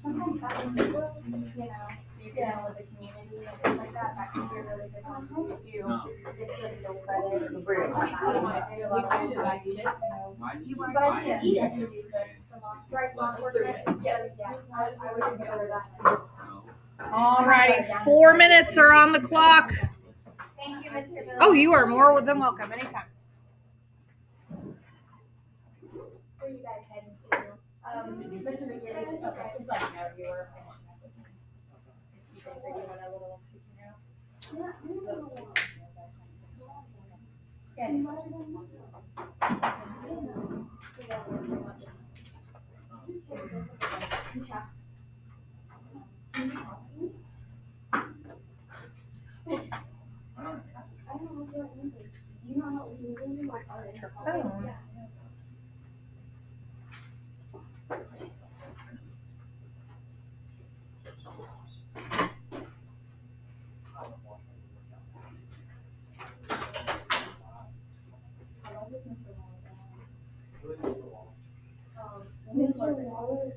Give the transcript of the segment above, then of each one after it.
Sometimes that would be good, you know, with the community and stuff like that, that could be a really good one to do too. It's good no credit. But I didn't eat it. Right, long work trips, so yeah, I would consider that too. All right, 4 minutes are on the clock. Thank you, Mr. Bill. Oh, you are more than welcome anytime. Where are you guys heading to? Mr. McGinnis, okay, it's like, no, you were finishing up with me. You guys are doing a little, Mr. Waller.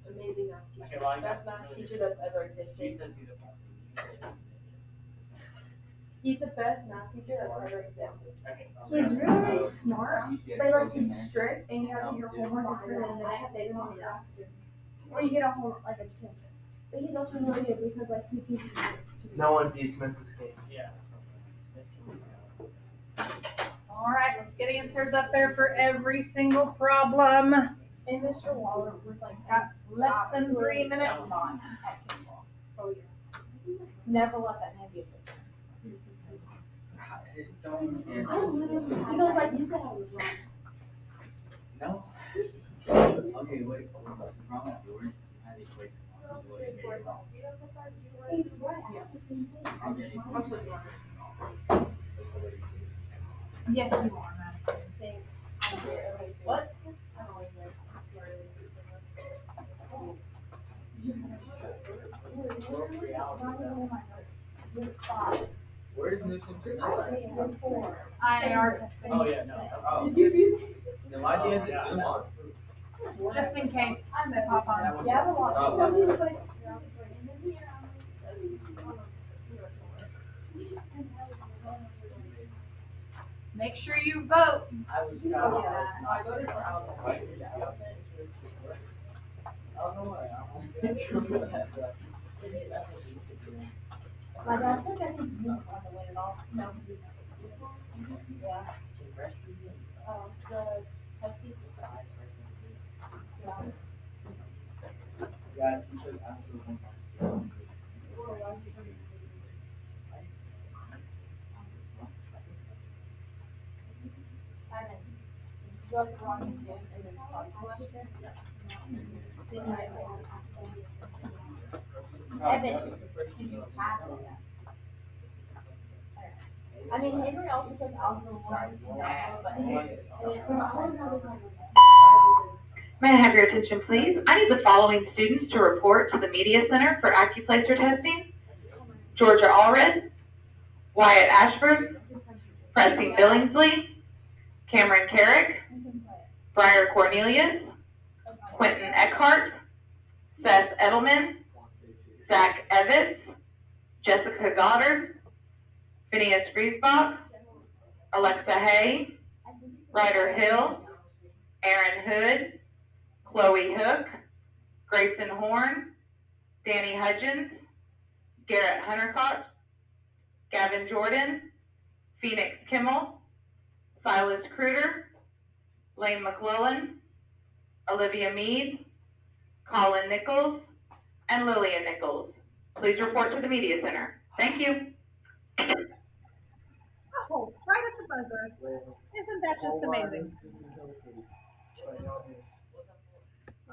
Amazing math teacher. Best math teacher that's ever existed. He's the best math teacher that's ever existed. He's really smart, but like he's strict and you have to do your homework for the next day. Or you get a homework like a detention. But he's also really good because like he teaches you. No one beats Mrs. King. Yeah. All right, let's get answers up there for every single problem. And Mr. Waller was like Got less than 3 minutes. Oh yeah. Never let that man be a He goes like, you said I was wrong. No. Okay, wait. Wrong. He's right. I have the same thing. I'm so smart. Yes, you are, Madison. Thanks. What? I don't like that. I'm sorry. Where's Newsom? IAR testing. Oh, yeah, no. Oh. Did you do? Then why do you have to Zoom on? Just in case they pop on. Yeah, the one. Oh. Make sure you vote. I was, I voted for Algebra. I don't know why. My dad said I think you want to win it all. No. Yeah. The Husky. Yeah, you said after one. Evan, did you pass it? I mean, Henry also took Algebra 1, but May I have your attention, please? I need the following students to report to the Media Center for Accuplacer testing. Georgia Allred, Wyatt Ashford, Preston Billingsley, Cameron Carrick, Briar Cornelius, Quentin Eckhart, Seth Edelman, Zach Evans, Jessica Goddard, Phineas Griesbach, Alexa Hay, Ryder Hill, Aaron Hood, Chloe Hook, Grayson Horn, Danny Hudgens, Garrett Huntercott, Gavin Jordan, Phoenix Kimmel, Silas Kruger, Lane McClellan, Olivia Mead, Colin Nichols, and Lillian Nichols. Please report to the Media Center. Thank you. Oh, right at the buzzer. Isn't that just amazing?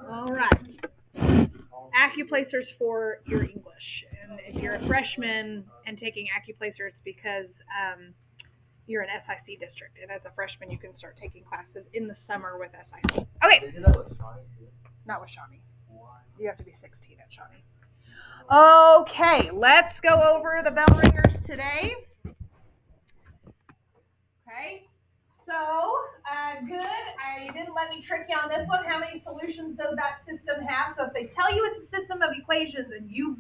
All right. Accuplacers for your English. And if you're a freshman and taking Accuplacer, it's because you're an SIC district. And as a freshman, you can start taking classes in the summer with SIC. Okay. They did that with Shawnee too. Not with Shawnee. You have to be 16 at Shawnee. Okay, let's go over the bell ringers today. Okay, so good. I did let me trick you on this one. How many solutions does that system have? So if they tell you it's a system of equations and you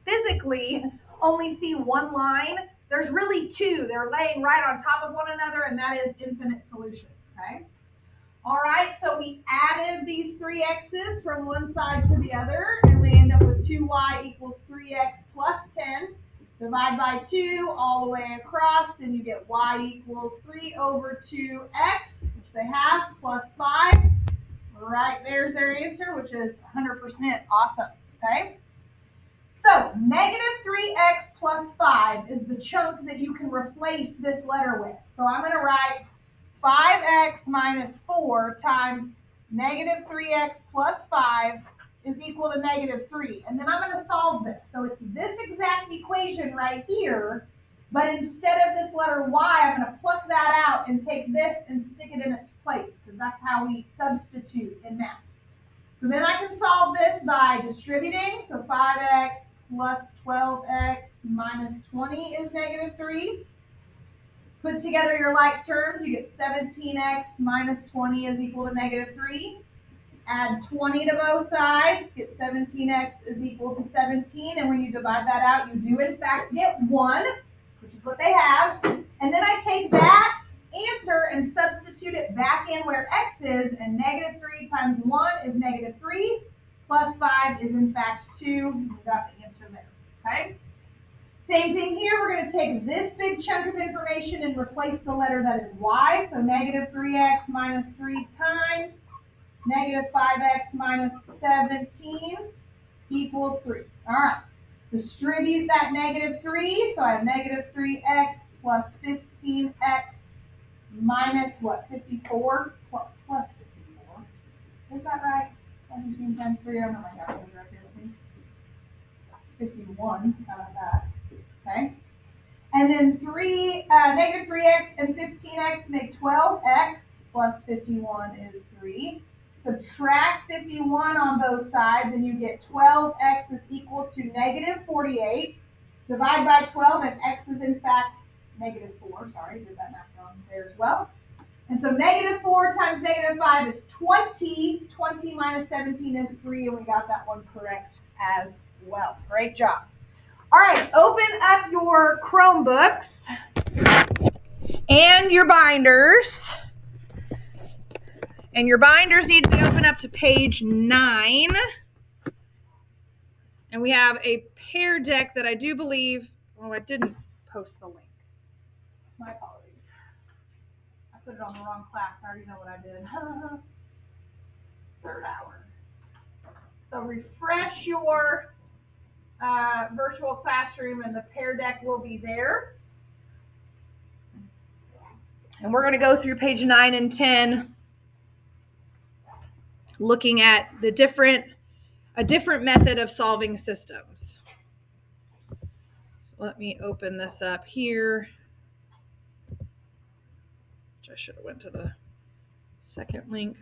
physically only see one line, there's really two. They're laying right on top of one another, and that is infinite solutions, okay? All right, so we added these three x's from one side to the other, and we end up with 2y equals 3x plus 10. Divide by 2 all the way across, and you get y equals 3 over 2x, which they have, plus 5. Right there's their answer, which is 100% awesome, okay? So negative 3x plus 5 is the chunk that you can replace this letter with. So I'm going to write 5x minus 4 times negative 3x plus 5 is equal to negative 3. And then I'm going to solve this. So it's this exact equation right here, but instead of this letter y, I'm going to pluck that out and take this and stick it in its place, because that's how we substitute in math. So then I can solve this by distributing. So 5x plus 12x minus 20 is negative 3. Put together your like terms, you get 17x minus 20 is equal to negative 3. Add 20 to both sides, get 17x is equal to 17, and when you divide that out, you do in fact get 1, which is what they have. And then I take that answer and substitute it back in where x is, and negative 3 times 1 is negative 3, plus 5 is in fact 2. We got the answer there, okay? Same thing here, we're going to take this big chunk of information and replace the letter that is y. So negative 3x minus 3 times negative 5x minus 17 equals 3. All right, distribute that negative 3. So I have negative 3x plus 15x minus what, 54? Plus 54. Is that right? 17 times 3, I don't know my calculator right here with me. 51, how about that? Okay, and then negative 3x and 15x make 12x plus 51 is 3. Subtract 51 on both sides, and you get 12x is equal to negative 48. Divide by 12, and x is in fact negative 4. Sorry, did that math wrong there as well. And so negative 4 times negative 5 is 20. 20 minus 17 is 3, and we got that one correct as well. Great job. All right, open up your Chromebooks and your binders. And your binders need to be open up to page 9. And we have a pair deck that I do believe, oh, I didn't post the link. My apologies. I put it on the wrong class. I already know what I did. Third hour. So refresh your virtual classroom, and the pair deck will be there. And we're going to go through page 9 and 10, looking at a different method of solving systems. So let me open this up here. Which I should have went to the second link.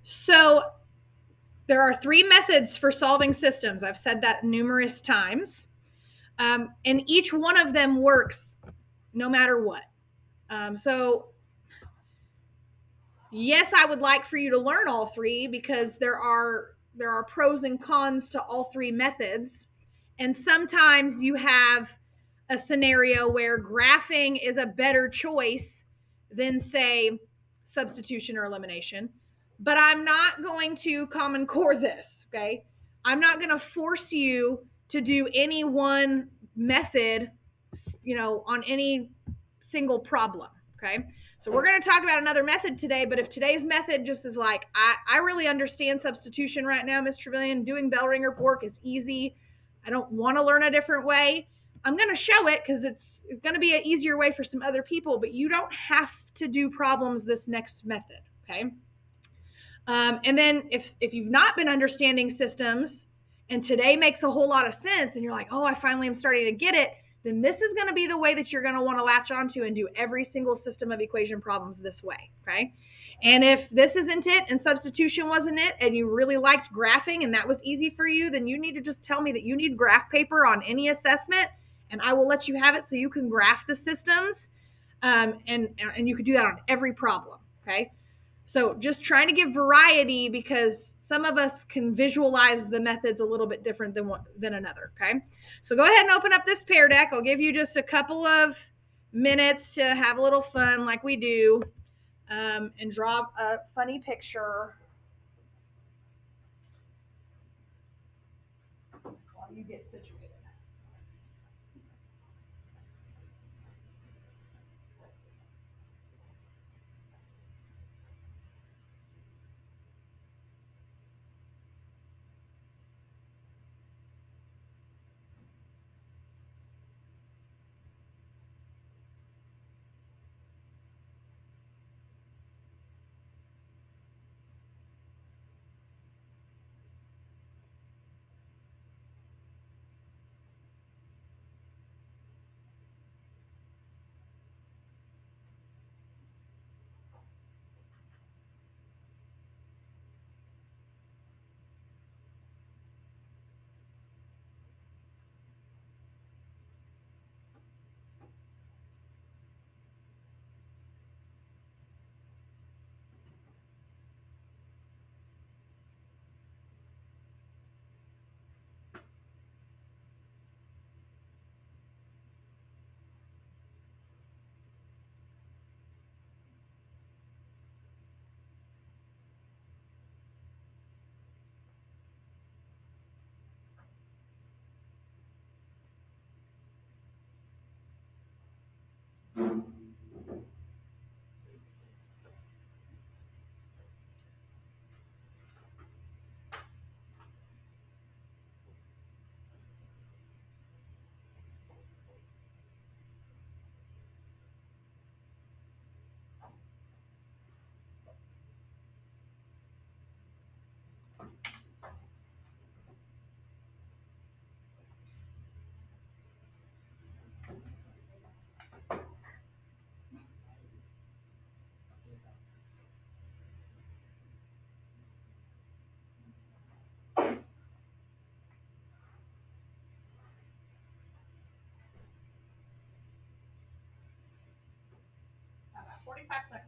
So there are 3 methods for solving systems. I've said that numerous times. And each one of them works no matter what. So yes, I would like for you to learn all 3, because there are pros and cons to all 3 methods. And sometimes you have a scenario where graphing is a better choice than, say, substitution or elimination. But I'm not going to Common Core this, okay? I'm not going to force you to do any one method, on any single problem, okay? So we're going to talk about another method today, but if today's method just is like, I really understand substitution right now, Ms. Trevelyan, doing bell ringer work is easy, I don't want to learn a different way, I'm going to show it because it's going to be an easier way for some other people, but you don't have to do problems this next method, okay? And then if you've not been understanding systems and today makes a whole lot of sense and you're like, oh, I finally am starting to get it, then this is going to be the way that you're going to want to latch onto and do every single system of equation problems this way, okay? And if this isn't it and substitution wasn't it, and you really liked graphing and that was easy for you, then you need to just tell me that you need graph paper on any assessment, and I will let you have it so you can graph the systems. And you could do that on every problem, okay? So just trying to give variety, because some of us can visualize the methods a little bit different than another, okay? So go ahead and open up this Pear Deck. I'll give you just a couple of minutes to have a little fun like we do, and draw a funny picture while you get situated. About 45 seconds.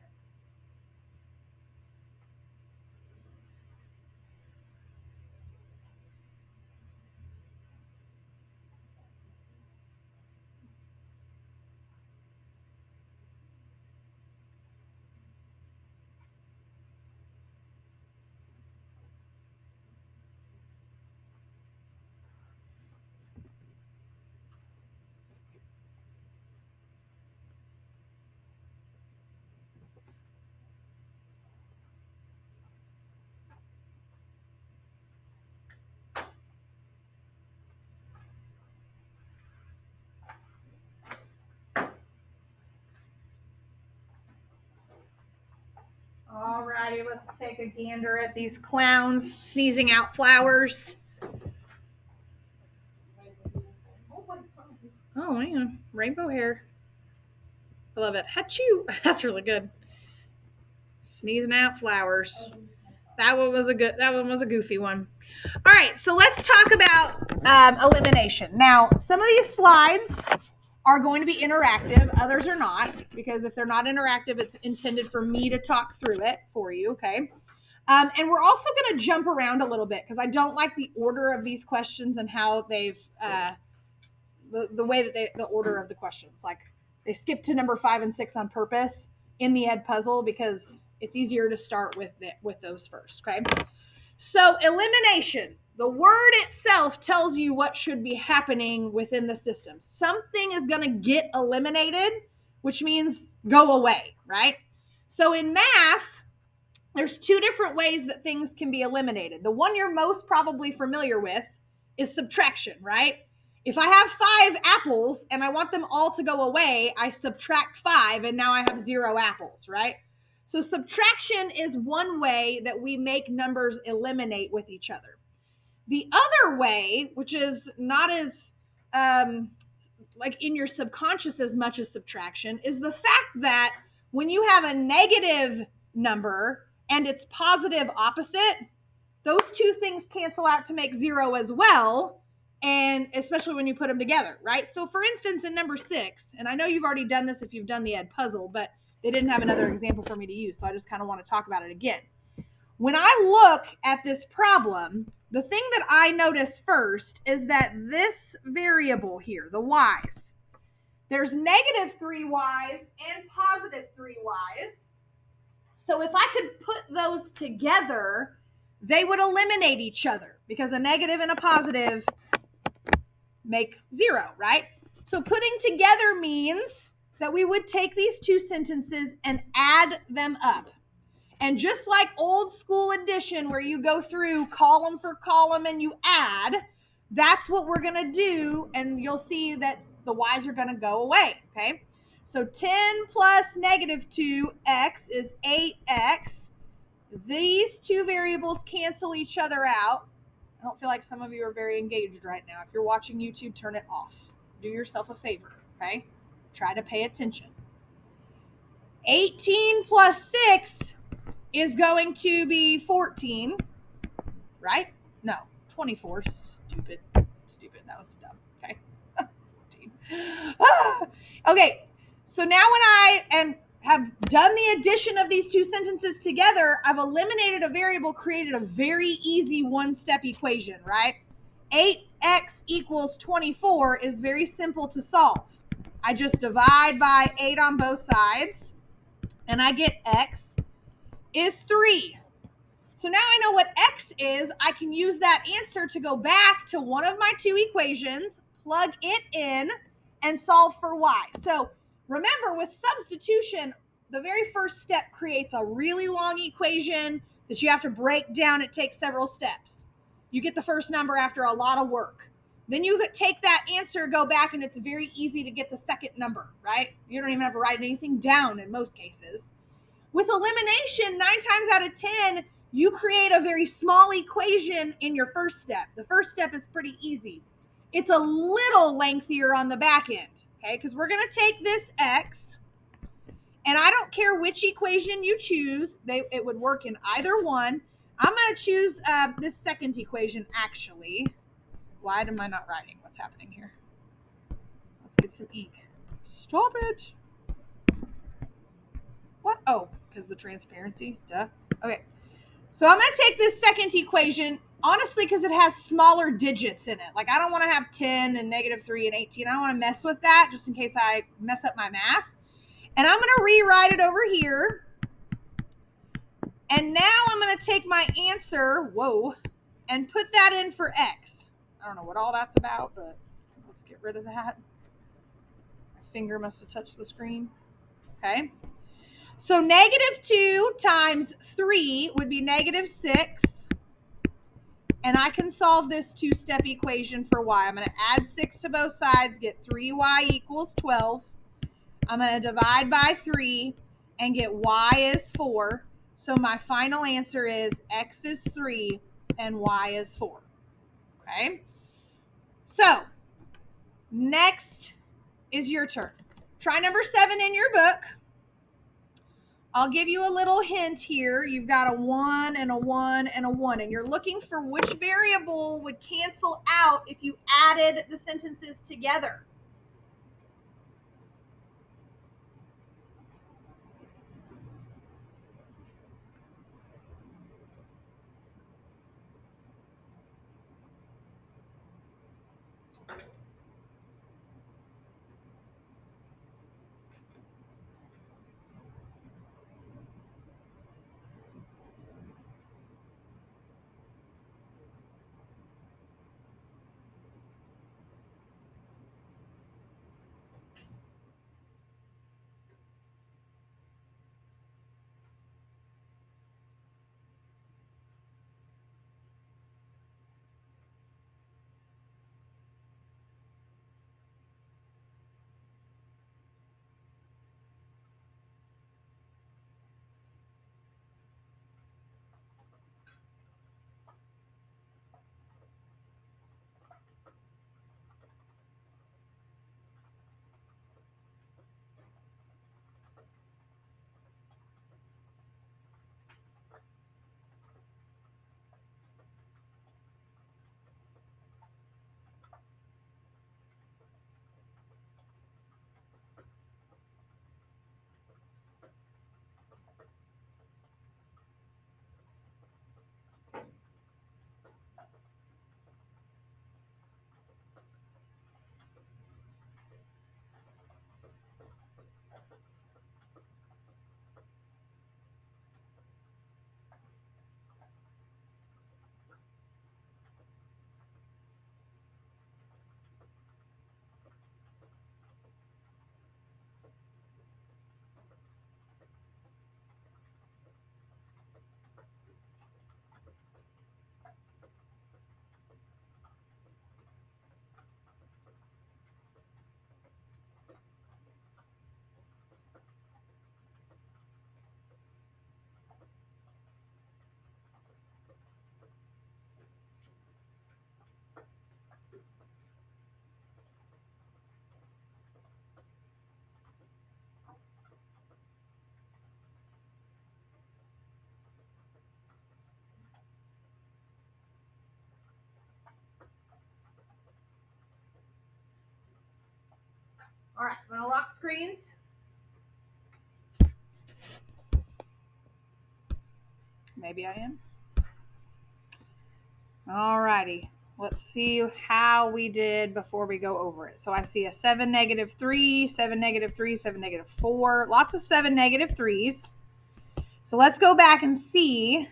Alrighty, let's take a gander at these clowns sneezing out flowers. Oh, yeah, rainbow hair. I love it. Achoo! That's really good. Sneezing out flowers. That one was a goofy one. All right, so let's talk about elimination. Now, some of these slides are going to be interactive. Others are not, because if they're not interactive, it's intended for me to talk through it for you, okay? And we're also going to jump around a little bit, because I don't like the order of these questions and how they've, the way that the order of the questions. Like, they skip to number 5 and 6 on purpose in the Ed puzzle, because it's easier to start with those first, okay? So elimination, the word itself tells you what should be happening within the system. Something is going to get eliminated, which means go away, right? So in math, there's 2 different ways that things can be eliminated. The one you're most probably familiar with is subtraction, right? If I have 5 apples and I want them all to go away, I subtract 5 and now I have 0 apples, right? So subtraction is one way that we make numbers eliminate with each other. The other way, which is not as like in your subconscious as much as subtraction, is the fact that when you have a negative number and its positive opposite, those two things cancel out to make 0 as well, and especially when you put them together, right? So for instance, in number 6, and I know you've already done this if you've done the ed puzzle, but they didn't have another example for me to use, so I just kind of want to talk about it again. When I look at this problem, the thing that I notice first is that this variable here, the y's, there's negative 3y's and positive 3y's. So if I could put those together, they would eliminate each other because a negative and a positive make 0, right? So putting together means that we would take these two sentences and add them up. And just like old school addition where you go through column for column and you add, that's what we're going to do, and you'll see that the y's are going to go away, okay? So 10 plus negative 2x is 8x. These two variables cancel each other out. I don't feel like some of you are very engaged right now. If you're watching YouTube, turn it off. Do yourself a favor, okay? Try to pay attention. 18 plus 6 is going to be 14, right? No, 24. Stupid. That was dumb. Okay. 14. Okay. So now when I have done the addition of these two sentences together, I've eliminated a variable, created a very easy one-step equation, right? 8x equals 24 is very simple to solve. I just divide by 8 on both sides, and I get x is 3. So now I know what x is. I can use that answer to go back to one of my two equations, plug it in, and solve for y. So remember, with substitution, the very first step creates a really long equation that you have to break down. It takes several steps. You get the first number after a lot of work. Then you take that answer, go back, and it's very easy to get the second number, right? You don't even have to write anything down in most cases. With elimination, 9 times out of 10, you create a very small equation in your first step. The first step is pretty easy. It's a little lengthier on the back end, okay? Because we're going to take this x, and I don't care which equation you choose. It would work in either one. I'm going to choose this second equation, actually. Why am I not writing? What's happening here? Let's get some ink. Stop it. What? Oh, because the transparency. Duh. Okay. So I'm going to take this second equation, honestly, because it has smaller digits in it. Like, I don't want to have 10 and negative 3 and 18. I don't want to mess with that just in case I mess up my math. And I'm going to rewrite it over here. And now I'm going to take my answer, and put that in for x. I don't know what all that's about, but let's get rid of that. My finger must have touched the screen. Okay. So negative 2 times 3 would be negative 6. And I can solve this two-step equation for y. I'm going to add 6 to both sides, get 3y equals 12. I'm going to divide by 3 and get y is 4. So my final answer is x is 3 and y is 4. Okay? So, next is your turn. Try number 7 in your book. I'll give you a little hint here. You've got a 1 and a 1 and a 1, and you're looking for which variable would cancel out if you added the sentences together. lock screens? Maybe I am. Alrighty. Let's see how we did before we go over it. So I see a 7, -3, 7, -3, 7, -4. Lots of 7, -3s. So let's go back and see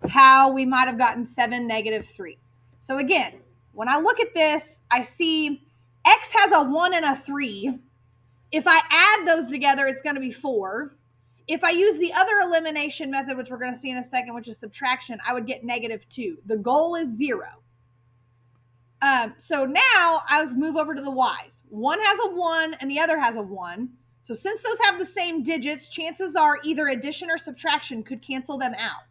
how we might have gotten 7, -3. So again, when I look at this, I see x has a 1 and a 3. If I add those together, it's going to be 4. If I use the other elimination method, which we're going to see in a second, which is subtraction, I would get -2. The goal is 0. So now I'll move over to the y's. One has a 1 and the other has a 1. So since those have the same digits, chances are either addition or subtraction could cancel them out.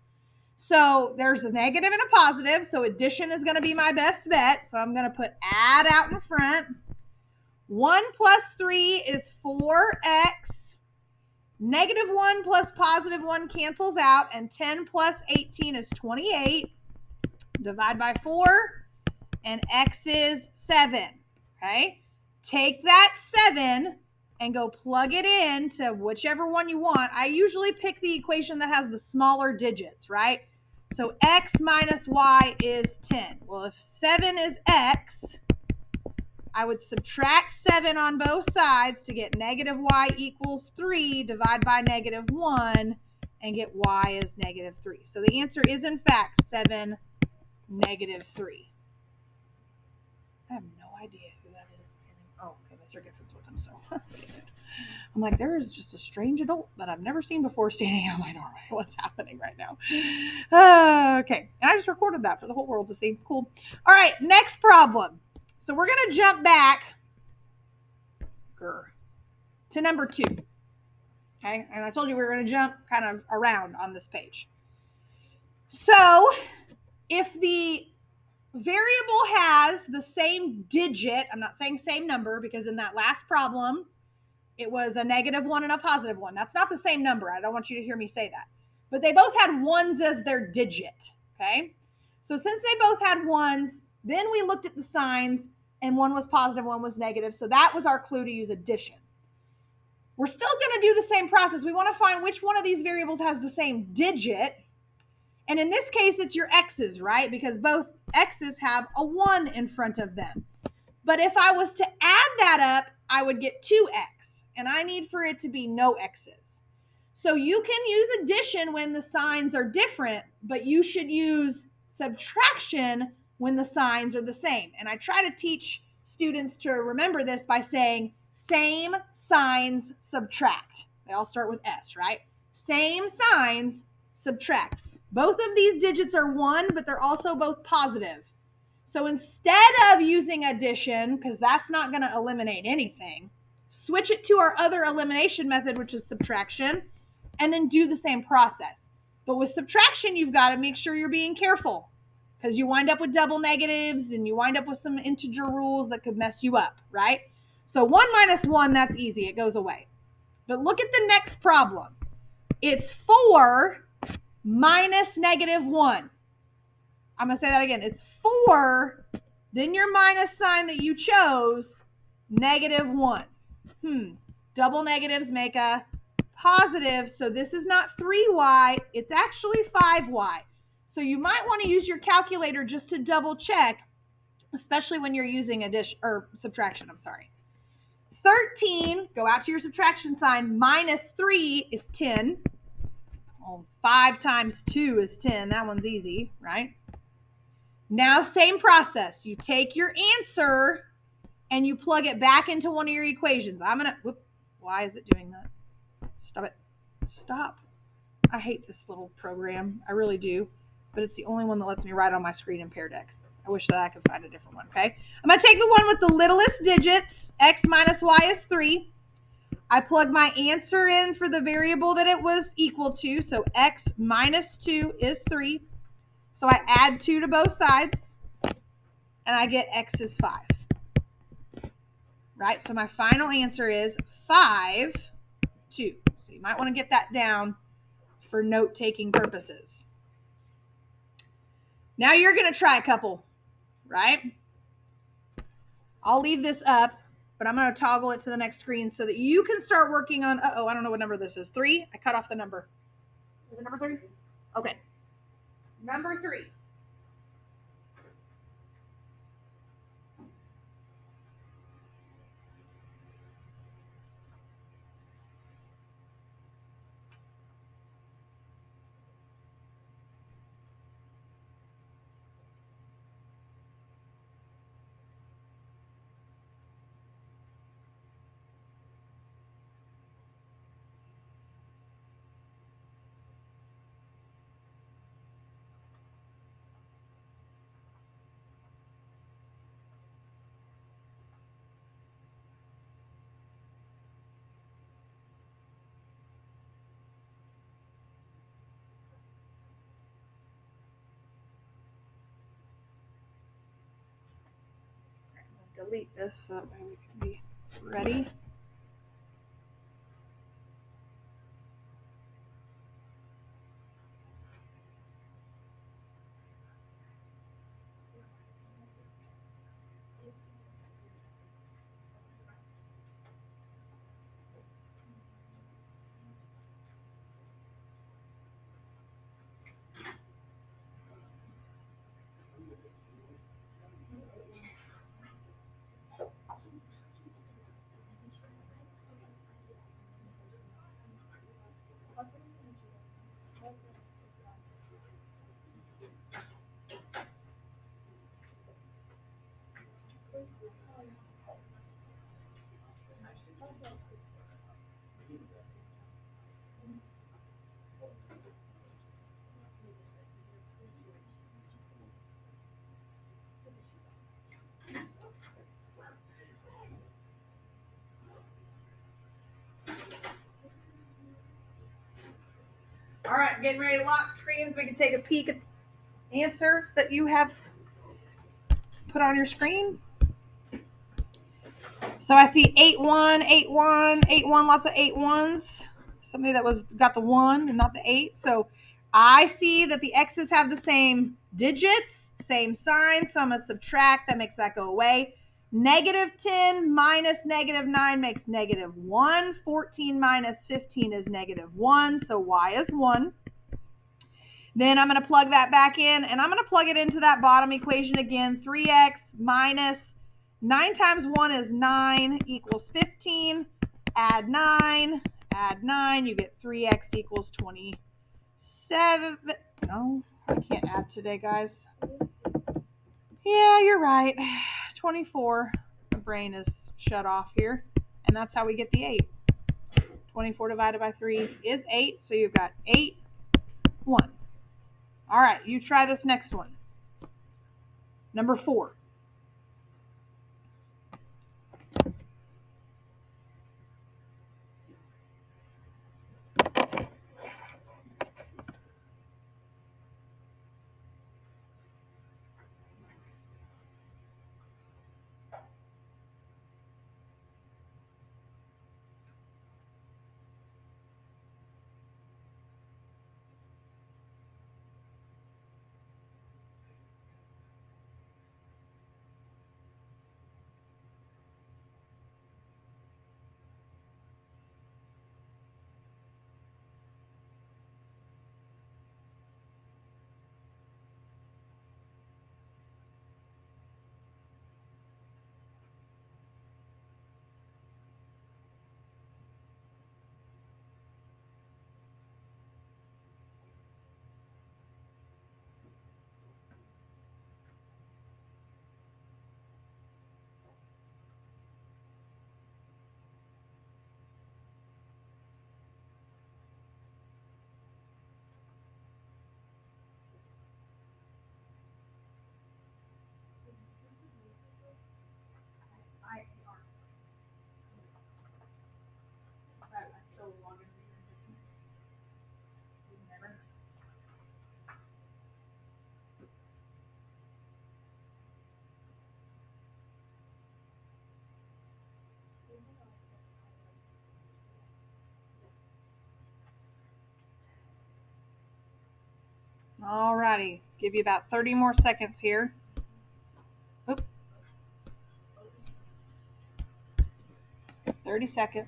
So there's a negative and a positive. So addition is going to be my best bet. So I'm going to put add out in front. 1 plus 3 is 4x. -1 plus +1 cancels out. And 10 plus 18 is 28. Divide by 4. And x is 7, okay? Take that 7 and go plug it into whichever one you want. I usually pick the equation that has the smaller digits, right? So x minus y is 10. Well, if 7 is x, I would subtract 7 on both sides to get -y equals 3, divide by -1, and get y is -3. So the answer is, in fact, 7, -3. I have no idea who that is. Oh, okay, Mr. Gifford's with him, so I'm like, there is just a strange adult that I've never seen before standing out my doorway. What's happening right now? Okay, and I just recorded that for the whole world to see. Cool. All right, next problem. So we're going to jump back to number 2. Okay, and I told you we were going to jump kind of around on this page. So if the variable has the same digit, I'm not saying same number because in that last problem, it was a -1 and a +1. That's not the same number. I don't want you to hear me say that. But they both had 1s as their digit, okay? So since they both had 1s, then we looked at the signs, and one was positive, one was negative. So that was our clue to use addition. We're still going to do the same process. We want to find which one of these variables has the same digit. And in this case, it's your x's, right? Because both x's have a 1 in front of them. But if I was to add that up, I would get 2x. And I need for it to be no x's. So you can use addition when the signs are different, but you should use subtraction when the signs are the same. And I try to teach students to remember this by saying same signs subtract. They all start with S, right? Same signs subtract. Both of these digits are 1, but they're also both positive. So instead of using addition, because that's not going to eliminate anything, switch it to our other elimination method, which is subtraction, and then do the same process. But with subtraction, you've got to make sure you're being careful because you wind up with double negatives and you wind up with some integer rules that could mess you up, right? So 1 minus 1, that's easy. It goes away. But look at the next problem. It's 4 minus -1. I'm going to say that again. It's 4, then your minus sign that you chose, -1. Double negatives make a positive, so this is not 3y, it's actually 5y. So you might want to use your calculator just to double check, especially when you're using addition or subtraction, 13, go out to your subtraction sign, minus 3 is 10. Well, 5 times 2 is 10. That one's easy, right? Now, same process. You take your answer and you plug it back into one of your equations. Why is it doing that? Stop it. Stop. I hate this little program. I really do. But it's the only one that lets me write on my screen in Pear Deck. I wish that I could find a different one, okay? I'm going to take the one with the littlest digits. X minus y is 3. I plug my answer in for the variable that it was equal to. So x minus 2 is 3. So I add 2 to both sides. And I get x is 5. Right? So my final answer is 5, 2. So you might want to get that down for note-taking purposes. Now you're going to try a couple, right? I'll leave this up, but I'm going to toggle it to the next screen so that you can start working on, I don't know what number this is. 3? I cut off the number. Is it number 3? Okay. Number 3. Delete this so that way we can be ready. All right, getting ready to lock screens. We can take a peek at answers that you have put on your screen. So I see 8-1, 8-1, 8-1, lots of 8-1s. Somebody that got the 1 and not the 8. So I see that the X's have the same digits, same sign. So I'm going to subtract. That makes that go away. -10 minus -9 makes -1. 14 minus 15 is -1. So Y is 1. Then I'm going to plug that back in, and I'm going to plug it into that bottom equation again. 3x minus 9 times 1 is 9 equals 15. Add 9. You get 3x equals 27. No, I can't add today, guys. Yeah, you're right. 24. My brain is shut off here. And that's how we get the 8. 24 divided by 3 is 8. So you've got 8, 1. All right, you try this next one. Number 4. All righty, give you about 30 more seconds here. Oop. 30 seconds.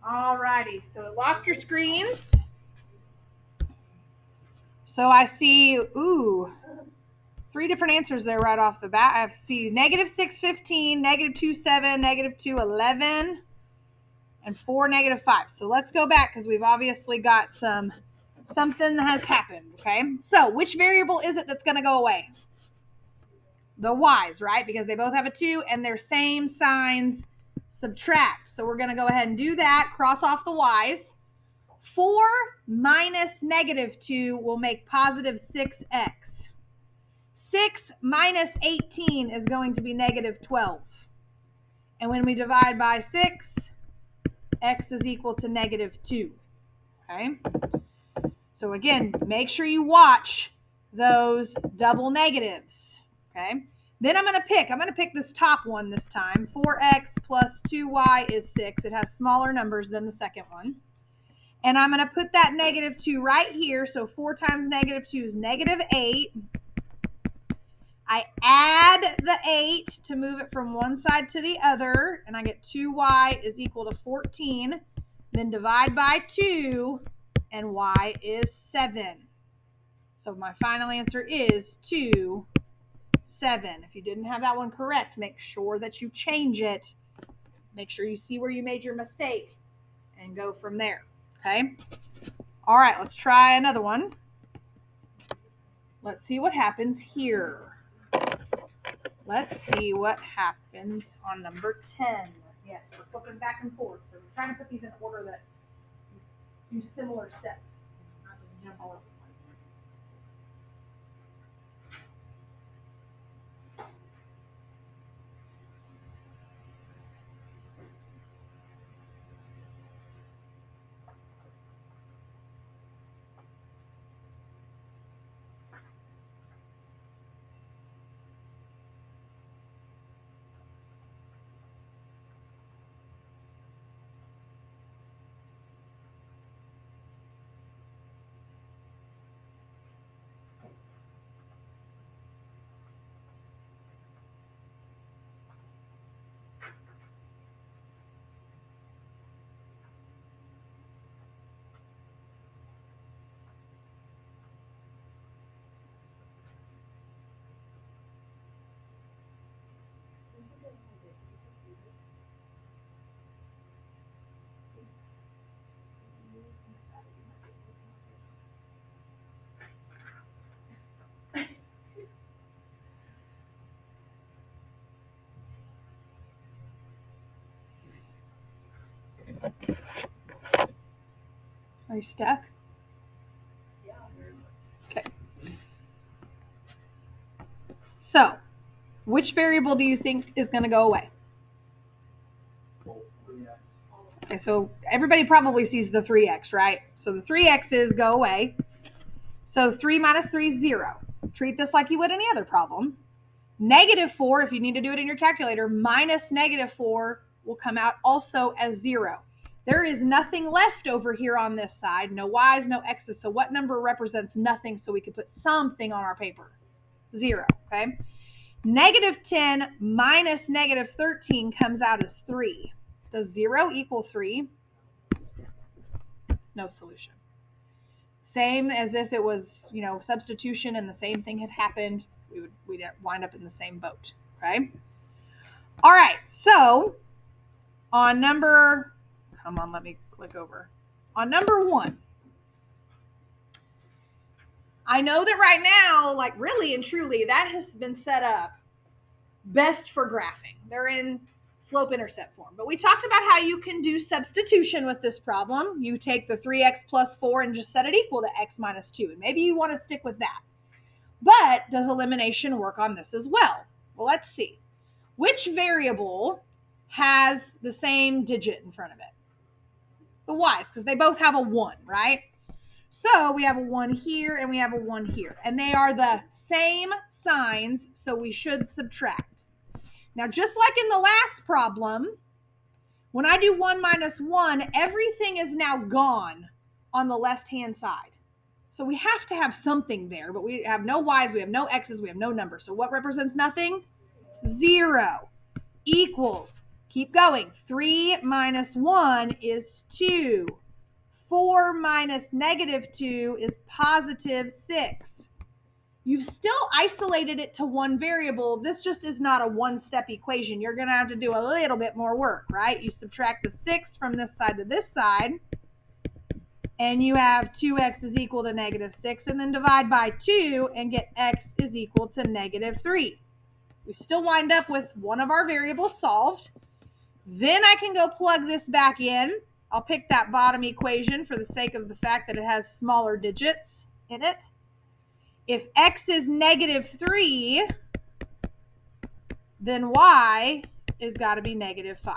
Alrighty, so lock your screens. So I see, three different answers there right off the bat. I see negative 615, negative 27, negative 211, and 4 negative 5. So let's go back because we've obviously got something has happened, okay? So which variable is it that's going to go away? The y's, right? Because they both have a 2 and they're same signs, subtract. So we're going to go ahead and do that, cross off the y's. 4 minus negative 2 will make positive 6x. 6 minus 18 is going to be negative 12. And when we divide by 6, x is equal to negative 2. Okay? So again, make sure you watch those double negatives. Okay? Then I'm going to pick this top one this time. 4x plus 2y is 6. It has smaller numbers than the second one. And I'm going to put that negative 2 right here. So 4 times negative 2 is negative 8. I add the 8 to move it from one side to the other, and I get 2y is equal to 14. Then divide by 2, and y is 7. So my final answer is 2, 7. If you didn't have that one correct, make sure that you change it. Make sure you see where you made your mistake, and go from there. Okay? All right, let's try another one. Let's see what happens here. Let's see what happens on number 10. Yes, we're flipping back and forth because we're trying to put these in order that do similar steps, not just jump all over the place. Are you stuck? Yeah. Okay. So, which variable do you think is going to go away? Okay, so everybody probably sees the 3x, right? So the 3x's go away. So 3 minus 3 is 0. Treat this like you would any other problem. Negative 4, if you need to do it in your calculator, minus negative 4 will come out also as 0. There is nothing left over here on this side. No y's, no x's. So what number represents nothing so we could put something on our paper? 0, okay? Negative 10 minus negative 13 comes out as 3. Does 0 equal 3? No solution. Same as if it was, substitution and the same thing had happened, we'd wind up in the same boat, okay? All right, so on number, let me click over. On number 1, I know that right now, like really and truly, that has been set up best for graphing. They're in slope-intercept form. But we talked about how you can do substitution with this problem. You take the 3x plus 4 and just set it equal to x minus 2. And maybe you want to stick with that. But does elimination work on this as well? Well, let's see. Which variable has the same digit in front of it? The y's, because they both have a 1, right? So we have a 1 here and we have a 1 here. And they are the same signs, so we should subtract. Now, just like in the last problem, when I do 1 minus 1, everything is now gone on the left-hand side. So we have to have something there, but we have no y's, we have no x's, we have no numbers. So what represents nothing? 0 equals, keep going, 3 minus 1 is 2. 4 minus negative 2 is positive 6. You've still isolated it to one variable. This just is not a one-step equation. You're going to have to do a little bit more work, right? You subtract the 6 from this side to this side, and you have 2x is equal to negative 6, and then divide by 2 and get x is equal to negative 3. We still wind up with one of our variables solved. Then I can go plug this back in. I'll pick that bottom equation for the sake of the fact that it has smaller digits in it. If x is negative 3, then y is got to be negative 5.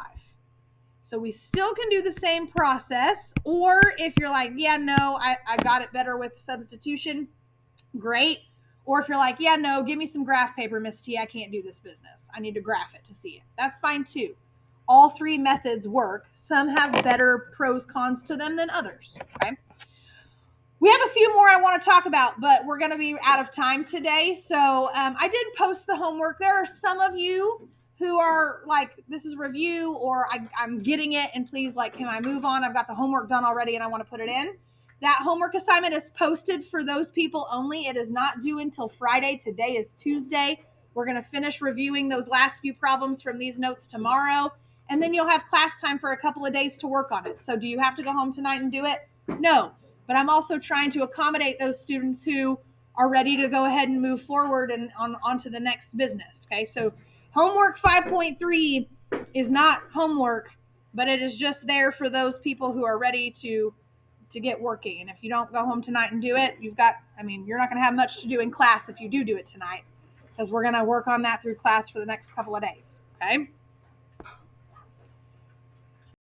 So we still can do the same process, or if you're like, yeah, no, I got it better with substitution, great. Or if you're like, yeah, no, give me some graph paper, Miss T, I can't do this business. I need to graph it to see it. That's fine too. All three methods work. Some have better pros, cons to them than others, okay? We have a few more I want to talk about, but we're going to be out of time today. So I did post the homework. There are some of you who are like, this is review, or I'm getting it, and please, like, can I move on? I've got the homework done already, and I want to put it in. That homework assignment is posted for those people only. It is not due until Friday. Today is Tuesday. We're going to finish reviewing those last few problems from these notes tomorrow, and then you'll have class time for a couple of days to work on it. So do you have to go home tonight and do it? No. But I'm also trying to accommodate those students who are ready to go ahead and move forward and on to the next business. Okay, so homework 5.3 is not homework, but it is just there for those people who are ready to get working. And if you don't go home tonight and do it, you're not going to have much to do in class if you do it tonight, because we're going to work on that through class for the next couple of days. Okay.